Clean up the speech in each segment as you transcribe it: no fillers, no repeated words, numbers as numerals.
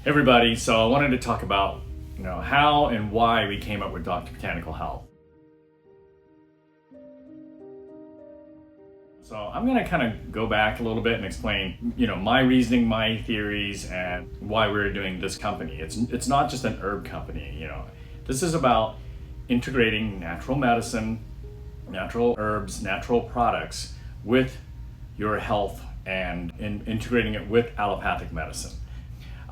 Everybody, so I wanted to talk about how and why we came up with Dr. Botanical Health. So I'm going to kind of go back a little bit and explain my reasoning, my theories, and why we're doing this company. It's not just an herb company. This is about integrating natural medicine, natural herbs, natural products with your health and integrating it with allopathic medicine.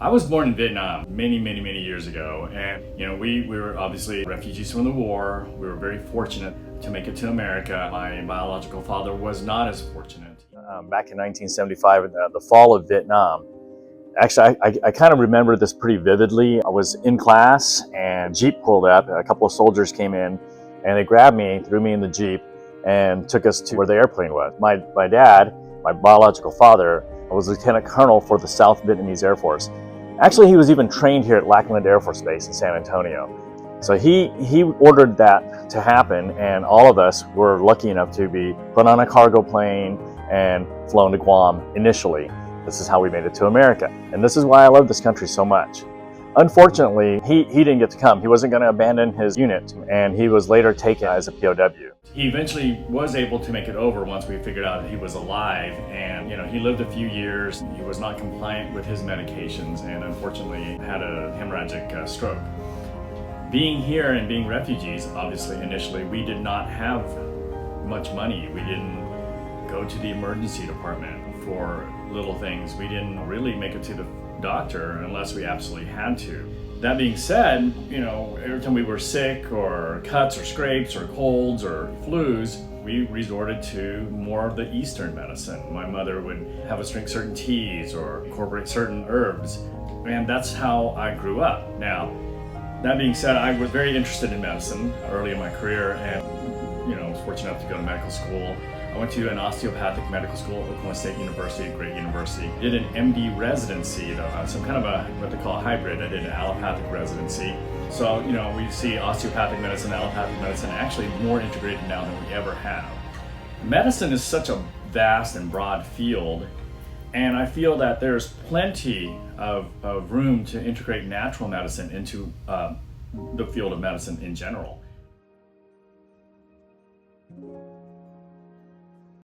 I was born in Vietnam many years ago, and we were obviously refugees from the war. We were very fortunate to make it to America. My biological father was not as fortunate. Back in 1975, in the fall of Vietnam, actually I kind of remember this pretty vividly. I was in class and Jeep pulled up, a couple of soldiers came in and they grabbed me, threw me in the Jeep and took us to where the airplane was. My dad, my biological father, was Lieutenant Colonel for the South Vietnamese Air Force. Actually, he was even trained here at Lackland Air Force Base in San Antonio. So he ordered that to happen, and all of us were lucky enough to be put on a cargo plane and flown to Guam initially. This is how we made it to America. And this is why I love this country so much. Unfortunately, he didn't get to come. He wasn't going to abandon his unit, and he was later taken as a POW. He eventually was able to make it over once we figured out that he was alive, and he lived a few years. He was not compliant with his medications and unfortunately had a hemorrhagic stroke. Being here and being refugees, obviously initially we did not have much money. We didn't go to the emergency department for little things. We didn't really make it to the doctor unless we absolutely had to. That being said, every time we were sick or cuts or scrapes or colds or flus, we resorted to more of the Eastern medicine. My mother would have us drink certain teas or incorporate certain herbs, and that's how I grew up. Now, that being said, I was very interested in medicine early in my career, and I was fortunate enough to go to medical school. I went to an osteopathic medical school at Oklahoma State University, a great university. Did an MD residency, some kind of what they call a hybrid. I did an allopathic residency. So, we see osteopathic medicine, allopathic medicine actually more integrated now than we ever have. Medicine is such a vast and broad field, and I feel that there's plenty of room to integrate natural medicine into the field of medicine in general.